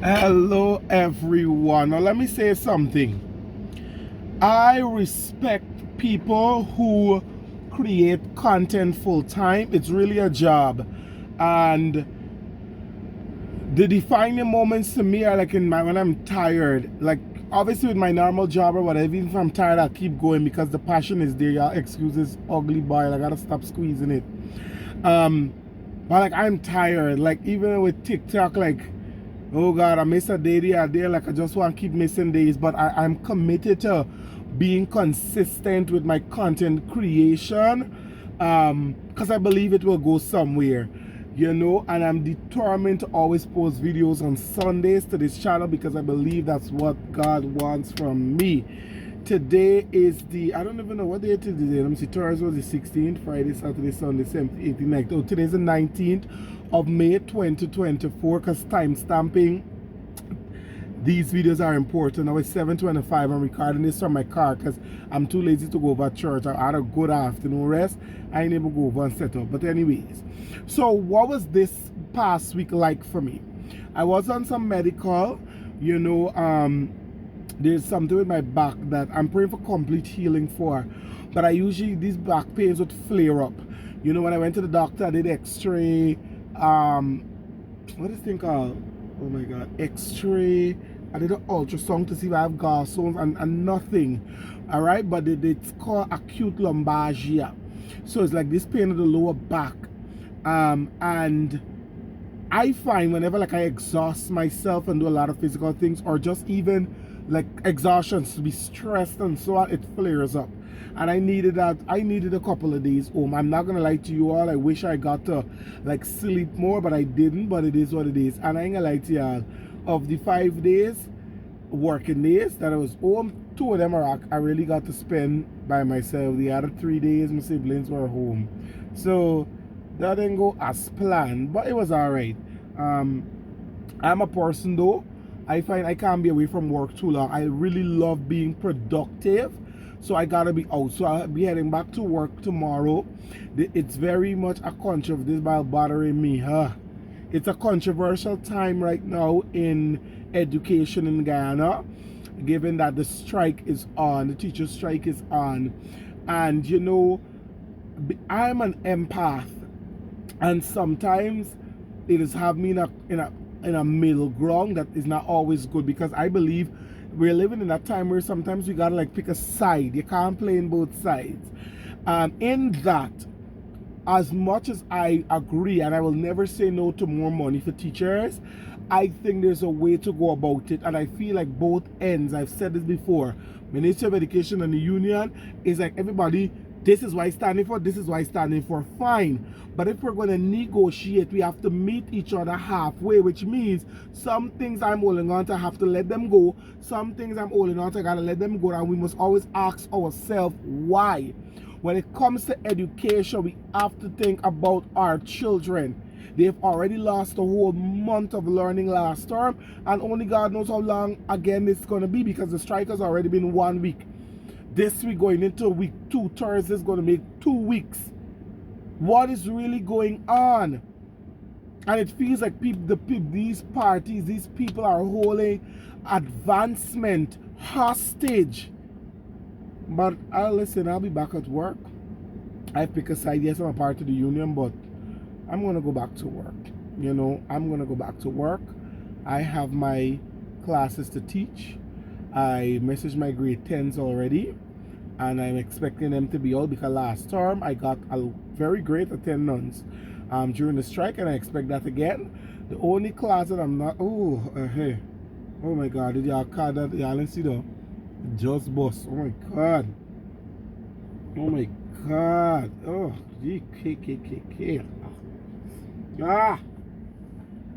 Hello, everyone. Now, let me say something. I respect people who create content full time. It's really a job. And the defining moments to me are like when I'm tired. Like, obviously, with my normal job or whatever, even if I'm tired, I'll keep going because the passion is there. Y'all excuse this ugly boy. I gotta stop squeezing it. But like, I'm tired. Like, even with TikTok, like, oh God, I miss a day here, there. Like I just want to keep missing days, but I'm committed to being consistent with my content creation, because I believe it will go somewhere, and I'm determined to always post videos on Sundays to this channel because I believe that's what God wants from me. Today is I don't even know what day it is today. Let me see, Thursday was the 16th, Friday, Saturday, Sunday, 17th, 18th, 19th. Oh, today's the 19th of May 2024, because time stamping these videos are important. Now it's 7:25. I'm recording this from my car because I'm too lazy to go over to church. I had a good afternoon rest. I ain't able to go over and set up. But anyways, so what was this past week like for me? I was on some medical, there's something with my back that I'm praying for complete healing for. But these back pains would flare up. When I went to the doctor, I did x-ray, what is this thing called? Oh my God, x-ray. I did an ultrasound to see if I have gallstones and nothing. All right, but it's called acute lumbalgia. So it's like this pain in the lower back. And I find whenever like I exhaust myself and do a lot of physical things, or just even like exhaustion, to be stressed and so on, it flares up. And I needed a couple of days home. I'm not gonna lie to you all, I wish I got to like sleep more, but I didn't. But it is what it is. And I ain't gonna lie to y'all, of the 5 days working days that I was home, 2 of them I really got to spend by myself. The other 3 days my siblings were home, so that didn't go as planned, but it was all right. I'm a person though, I find I can't be away from work too long. I really love being productive, so I gotta be out. So I'll be heading back to work tomorrow. It's very much a controversial, this about bothering me, It's a controversial time right now in education in Guyana, given that the strike is on, the teacher strike is on. And I'm an empath, and sometimes it has have me in a middle ground that is not always good, because I believe we're living in a time where sometimes we gotta like pick a side. You can't play in both sides. In that, as much as I agree, and I will never say no to more money for teachers, I think there's a way to go about it. And I feel like both ends, I've said this before, Ministry of Education and the union is like, everybody, this is what I'm standing for, this is what I'm standing for, fine. But if we're going to negotiate, we have to meet each other halfway, which means some things I'm holding on to, I have to let them go. Some things I'm holding on to, I got to let them go. And we must always ask ourselves why. When it comes to education, we have to think about our children. They've already lost a whole month of learning last term, and only God knows how long again it's going to be, because the strike has already been 1 week. This week going into week 2, Thursday is going to make 2 weeks. What is really going on? And it feels like these parties, these people are holding advancement hostage. But listen, I'll be back at work. I pick a side. Yes, I'm a part of the union, but I'm going to go back to work. I'm going to go back to work. I have my classes to teach. I messaged my grade 10s already, and I'm expecting them to be out, because last term I got a very great attendance during the strike, and I expect that again. The only class that I'm not, hey, oh my God, did y'all call that? Y'all see the just boss? Oh my God, oh my God, oh, GKKKK. Ah!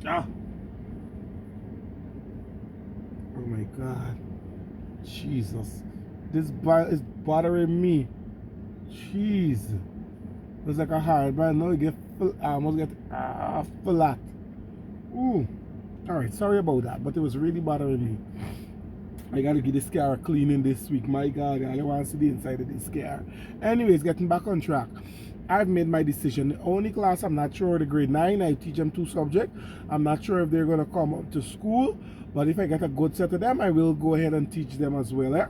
Oh my God, Jesus, this is bothering me. Jeez, it's like a hard, but now you get I almost get flat. Ooh, all right, sorry about that, but it was really bothering me. I gotta get this car cleaning this week. My God, I don't want to see the inside of this car. Anyways, getting back on track. I've made my decision. The only class I'm not sure, the grade 9, I teach them 2 subjects. I'm not sure if they're going to come up to school, but if I get a good set of them, I will go ahead and teach them as well.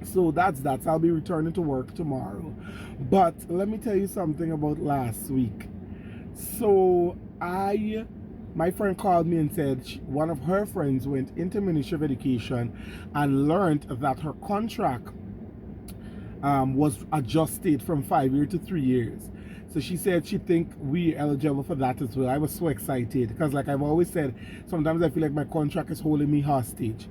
So that's that. I'll be returning to work tomorrow. But let me tell you something about last week. So my friend called me and said one of her friends went into Ministry of Education and learned that her contract was adjusted from 5 years to 3 years. So she said she think we eligible for that as well. I was so excited because, like I've always said, sometimes I feel like my contract is holding me hostage.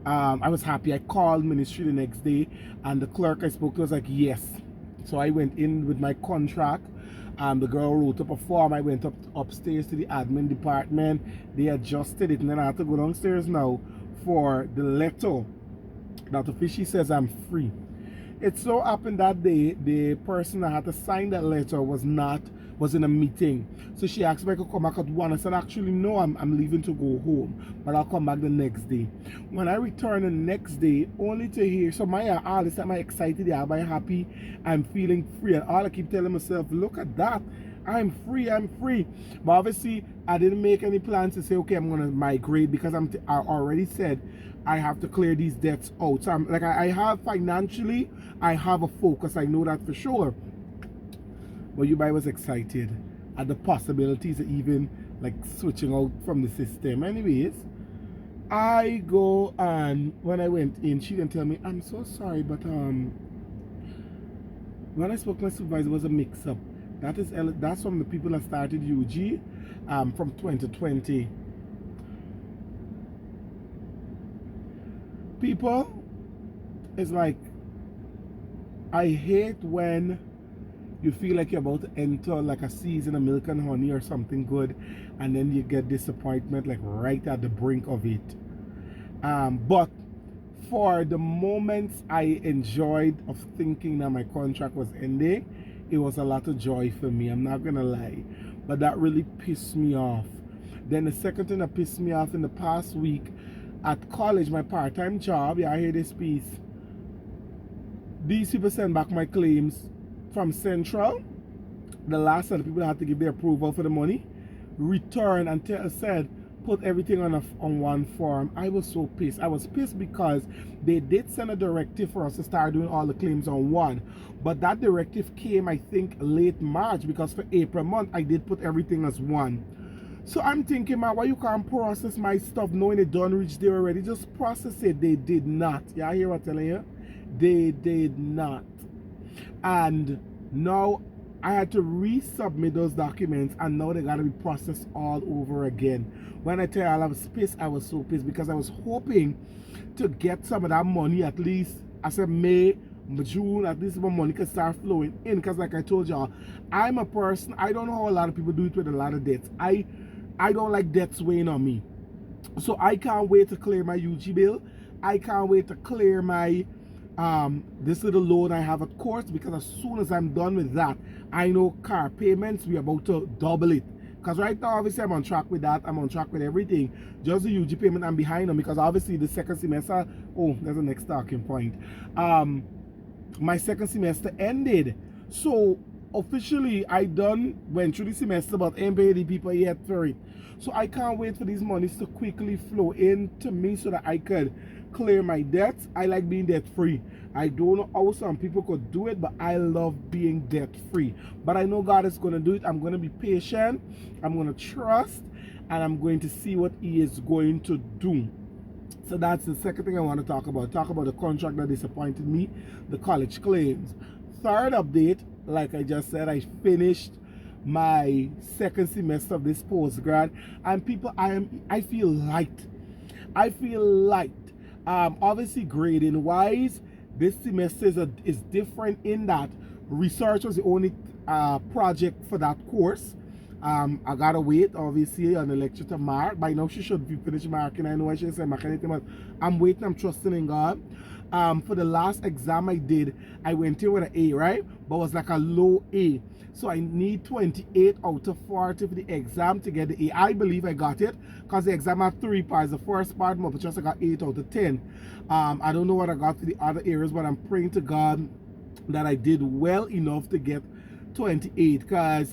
I was happy. I called ministry the next day, and the clerk I spoke to was like, yes. So I went in with my contract. The girl wrote up a form. I went upstairs to the admin department. They adjusted it, and then I have to go downstairs now for the letter that officially says I'm free. It so happened that day, the person that had to sign that letter was in a meeting. So she asked me if I could come back at 1. I said, actually, no, I'm leaving to go home, but I'll come back the next day. When I returned the next day, only to hear, so all this time I'm excited, I'm happy, I'm feeling free. And all I keep telling myself, look at that. I'm free. But obviously, I didn't make any plans to say, okay, I'm going to migrate because I already said I have to clear these debts out. So I'm like, I have financially, I have a focus. I know that for sure. But you guys was excited at the possibilities of even like switching out from the system. Anyways, I go, and when I went in, she didn't tell me, I'm so sorry, but when I spoke to my supervisor, it was a mix-up. That's from the people that started UG from 2020. People, it's like, I hate when you feel like you're about to enter like a season of milk and honey or something good, and then you get disappointment like right at the brink of it. But for the moments I enjoyed of thinking that my contract was ending, it was a lot of joy for me, I'm not gonna lie. But that really pissed me off. Then the second thing that pissed me off in the past week, at college, my part-time job, I hear this piece. These people send back my claims from Central. The last set of people had to give their approval for the money. Return and said, put everything on one form. I was so pissed. I was pissed because they did send a directive for us to start doing all the claims on one. But that directive came, I think, late March, because for April month, I did put everything as one. So I'm thinking, man, why you can't process my stuff knowing it done reach there already? Just process it. They did not. Yeah, I hear what I'm telling you? They did not. And now I had to resubmit those documents, and now they got to be processed all over again. When I tell you I was pissed, I was so pissed because I was hoping to get some of that money at least, I said May, June, at least my money could start flowing in. Because like I told y'all, I'm a person, I don't know how a lot of people do it with a lot of debts. I don't like debts weighing on me. So I can't wait to clear my UG bill. I can't wait to clear my this little loan I have at course, because as soon as I'm done with that, I know car payments, we're about to double it. Because right now, obviously, I'm on track with that. I'm on track with everything. Just the UG payment, I'm behind on, because obviously the second semester, oh, there's the next talking point. My second semester ended. So officially, I went through the semester, but ain't paid the people yet for it. So I can't wait for these monies to quickly flow in to me so that I could clear my debts. I like being debt free. I don't know how some people could do it, but I love being debt free. But I know God is going to do it. I'm going to be patient. I'm going to trust, and I'm going to see what He is going to do. So that's the second thing I want to talk about. Talk about the contract that disappointed me, the college claims. Third update, like I just said, I finished my second semester of this postgrad, and people, I feel light. I feel light. Obviously, grading wise, this semester is different in that research was the only project for that course. I gotta wait, obviously, on the lecture to mark. By now, she should be finished marking. I know I shouldn't say mark anything, but I'm waiting. I'm trusting in God. For the last exam I did, I went in with an A, right? But it was like a low A. So I need 28 out of 40 for the exam to get the A. I believe I got it, because the exam had 3 parts. The first part, but just I got 8 out of 10. I don't know what I got for the other areas, but I'm praying to God that I did well enough to get 28 because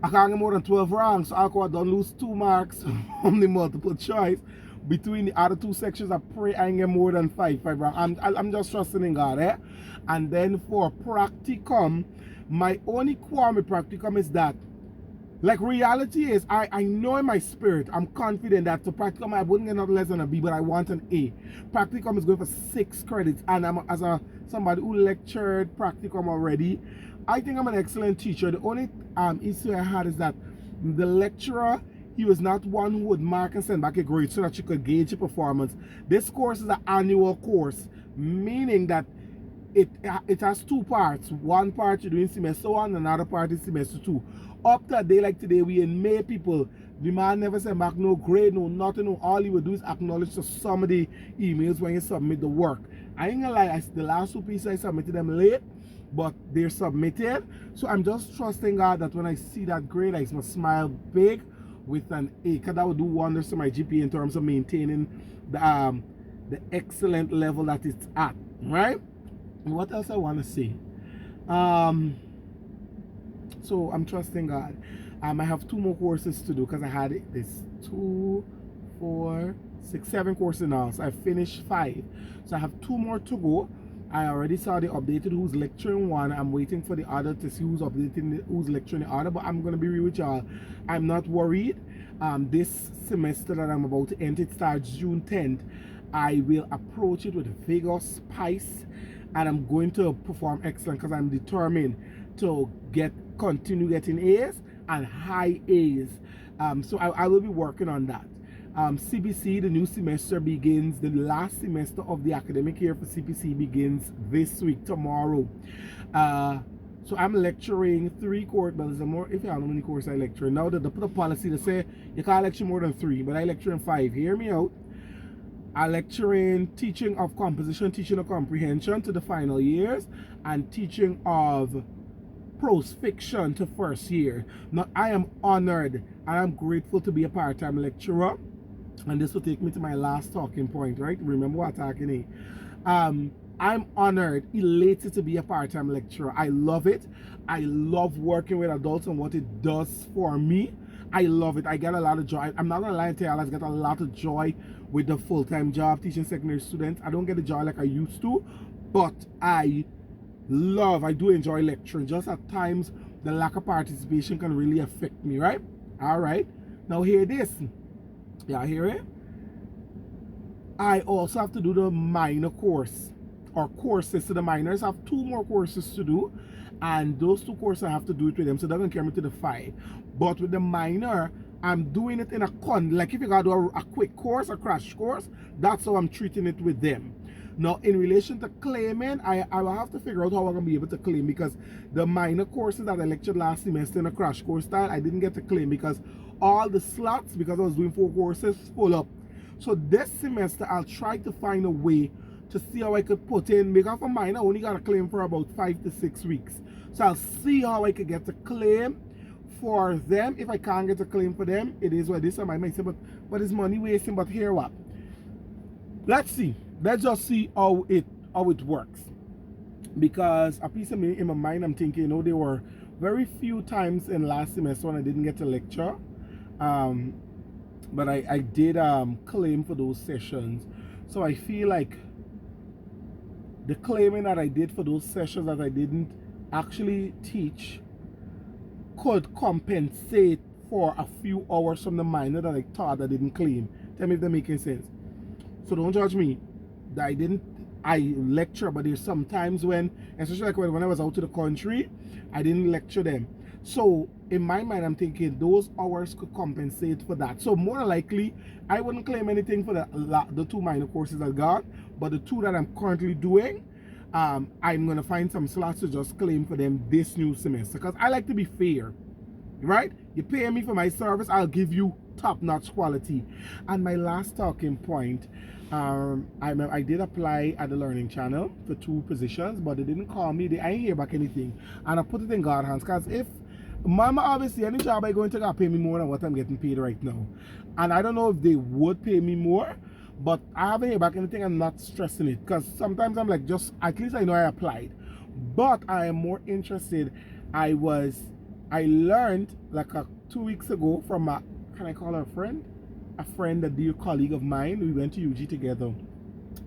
I can't get more than 12 ranks, so I don't lose 2 marks on the multiple choice. Between the other 2 sections, I pray I can get more than 5 ranks. I'm just trusting in God, eh? And then for practicum, my only qualm with practicum is that, like, reality is, I know in my spirit, I'm confident that to practicum, I wouldn't get nothing less than a B, but I want an A. Practicum is going for 6 credits, and as somebody who lectured practicum already, I think I'm an excellent teacher. The only issue I had is that the lecturer, he was not one who would mark and send back a grade so that you could gauge your performance. This course is an annual course, meaning that it has 2 parts. One part you're doing semester 1, another part is semester 2. Up to a day like today, we in May, people, the man never send back no grade, no nothing, no. All he would do is acknowledge to some of the emails when you submit the work. I ain't gonna lie, the last 2 pieces I submitted them late, but they're submitted. So I'm just trusting God that when I see that grade, I must smile big with an A, because that would do wonders to my GPA in terms of maintaining the excellent level that it's at, right? What else I want to say? So I'm trusting God. I have 2 more courses to do because I had this 2, 4, 6, 7 courses now. So I finished 5. So I have 2 more to go. I already saw the updated who's lecturing one. I'm waiting for the other to see who's updating who's lecturing the other. But I'm gonna be real with y'all. I'm not worried. This semester that I'm about to end, it starts June 10th. I will approach it with vigor, spice, and I'm going to perform excellent because I'm determined to continue getting A's and high A's. So I will be working on that. CBC, the new semester begins. The last semester of the academic year for CPC begins this week, tomorrow. So I'm lecturing 3 courses, but there's more if you know how many courses I lecture. Now they put a policy to say you can't lecture more than 3, but I lecture in 5. Hear me out. I lecture in teaching of composition, teaching of comprehension to the final years, and teaching of prose fiction to first year. Now I am honored and I'm grateful to be a part-time lecturer, and this will take me to my last talking point, right? Remember what I'm talking about. I'm honored, elated to be a part-time lecturer. I love it. I love working with adults and what it does for me. I love it. I get a lot of joy. I'm not gonna lie to you, I get a lot of joy with the full-time job teaching secondary students. I don't get the joy like I used to, but I do enjoy lecturing. Just at times the lack of participation can really affect me, right? All right, now hear this. Yeah, hear it. I also have to do the minor course or courses. So the minors have 2 more courses to do, and those 2 courses I have to do it with them, so they're gonna carry me to the 5. But with the minor, I'm doing it in like if you gotta do a quick course, a crash course, that's how I'm treating it with them. Now, in relation to claiming, I will have to figure out how I'm going to be able to claim, because the minor courses that I lectured last semester in a crash course style, I didn't get to claim because all the slots, because I was doing 4 courses, full up. So this semester, I'll try to find a way to see how I could put in, because for mine, I only got to claim for about 5 to 6 weeks. So I'll see how I could get to claim for them. If I can't get a claim for them, it is what it is. I might say, but it's money wasting. But here what? Let's see. Let's just see how it works. Because a piece of me in my mind, I'm thinking, you know, there were very few times in last semester when I didn't get to lecture. But I did claim for those sessions. So I feel like the claiming that I did for those sessions that I didn't actually teach could compensate for a few hours from the minor that I thought I didn't claim. Tell me if that making sense. So don't judge me. I lecture, but there's some times when, especially like when I was out to the country, I didn't lecture them. So in my mind, I'm thinking those hours could compensate for that. So more likely, I wouldn't claim anything for the 2 minor courses I got, but the 2 that I'm currently doing, I'm going to find some slots to just claim for them this new semester. Because I like to be fair, right? You pay me for my service, I'll give you top-notch quality. And my last talking point, I did apply at the Learning Channel for 2 positions, but they didn't call me. I ain't hear back anything. And I put it in God's hands, because if Mama, obviously, any job I go into got pay me more than what I'm getting paid right now. And I don't know if they would pay me more, but I haven't heard back anything. I'm not stressing it, because sometimes I'm like, just at least I know I applied. But I am more interested I learned like 2 weeks ago from can I call her a friend? A friend, a dear colleague of mine. We went to UG together.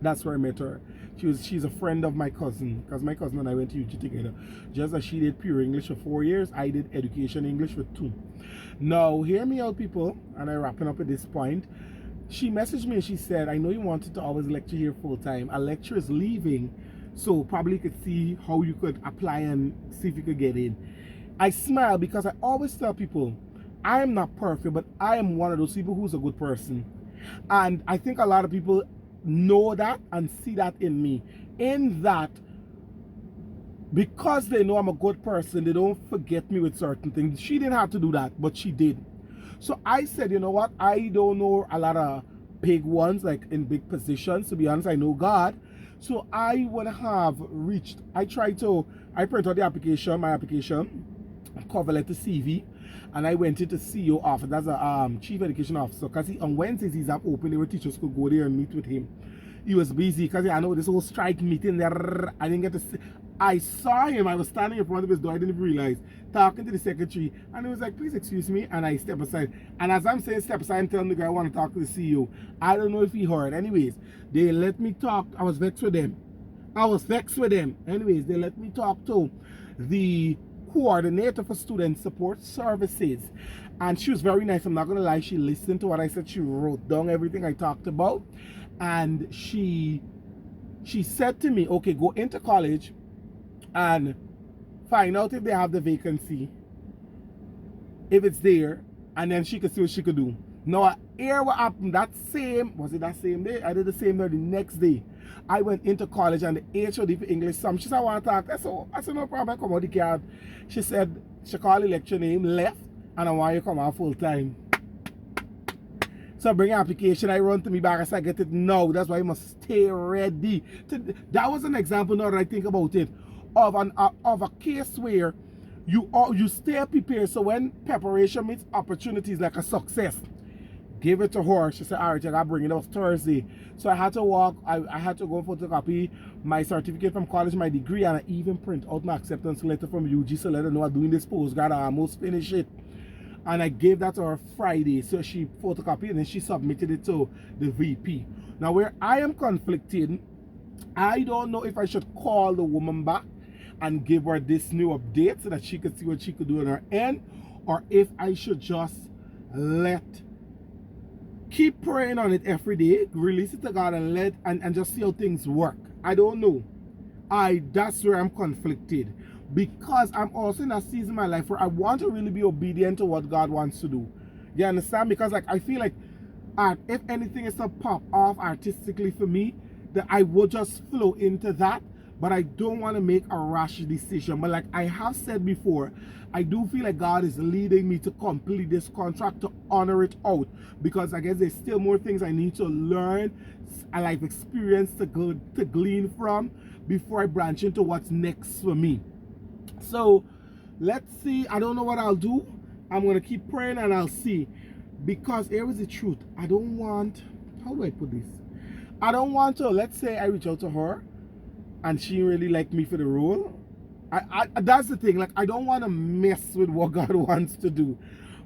That's where I met her. She's a friend of my cousin, because my cousin and I went to UG together. Just as she did pure English for 4 years, I did education English for 2. Now, hear me out, people, and I'm wrapping up at this point. She messaged me and she said, I know you wanted to always lecture here full time. A lecturer is leaving, so probably you could see how you could apply and see if you could get in. I smile because I always tell people, I am not perfect, but I am one of those people who's a good person. And I think a lot of people know that and see that in me. In that, because they know I'm a good person, they don't forget me with certain things. She didn't have to do that, but she did. So I said, you know what? I don't know a lot of big ones, like in big positions. To be honest, I know God. So I would have reached, I print out the application, my application, cover letter, CV, and I went into CEO office. That's a chief education officer, because on Wednesdays he's up open where teachers could go there and meet with him. He was busy because I know this whole strike meeting there. I didn't get to see. I saw him. I was standing in front of his door. I didn't even realize. Talking to the secretary, and he was like, "Please excuse me." And I step aside. And as I'm saying step aside, I'm telling the guy I want to talk to the CEO. I don't know if he heard. Anyways, they let me talk. I was vexed with them. Anyways, they let me talk to the coordinator for student support services, and she was very nice. I'm not gonna lie, she listened to what I said. She wrote down everything I talked about, and she said to me, okay, go into college and find out if they have the vacancy, if it's there, and then she could see what she could do. Now, here what happened, that same day? I did the same day the next day. I went into college and the HOD for English, she said, I want to talk. I said, no problem, I come out the card. She said, she called the lecture name, left, and I want you to come out full time. So I bring an application, I run to me back, I said, I get it now. That's why you must stay ready. That was an example, now that I think about it, of a case where you stay prepared. So when preparation meets opportunities like a success, give it to her. She said, all right, I gotta bring it. It was Thursday. So I had to walk, I had to go photocopy my certificate from college, my degree, and I even print out my acceptance letter from UG, so let her know I'm doing this postgrad. I almost finished it. And I gave that to her Friday. So she photocopied and then she submitted it to the VP. Now, where I am conflicted, I don't know if I should call the woman back and give her this new update so that she could see what she could do on her end, or if I should just keep praying on it every day, release it to God, and just see how things work. I don't know. That's where I'm conflicted, because I'm also in a season in my life where I want to really be obedient to what God wants to do. You understand? Because like I feel like if anything is to pop off artistically for me, that I would just flow into that. But I don't want to make a rash decision. But like I have said before, I do feel like God is leading me to complete this contract, to honor it out, because I guess there's still more things I need to learn, a life experience to glean from before I branch into what's next for me. So let's see. I don't know what I'll do. I'm going to keep praying and I'll see. Because here is the truth. I don't want, how do I put this? I don't want to, let's say I reach out to her and she really liked me for the role. That's the thing. Like, I don't want to mess with what God wants to do.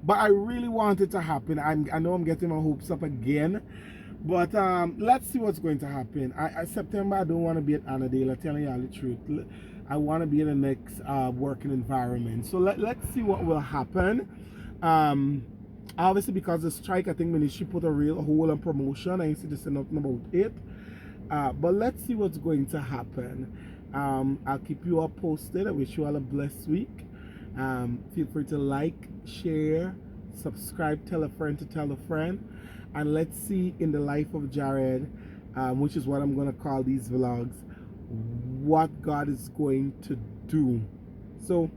But I really want it to happen. I know I'm getting my hopes up again. But let's see what's going to happen. September, I don't want to be at Annadale. I'm telling you the truth. I want to be in the next working environment. So let's see what will happen. Obviously, because the strike, I think ministry put a real hold on promotion. I ain't see to say nothing about it. But let's see what's going to happen. I'll keep you all posted. I wish you all a blessed week. Feel free to like, share, subscribe, tell a friend to tell a friend. And let's see in the life of Jared, which is what I'm going to call these vlogs, what God is going to do. So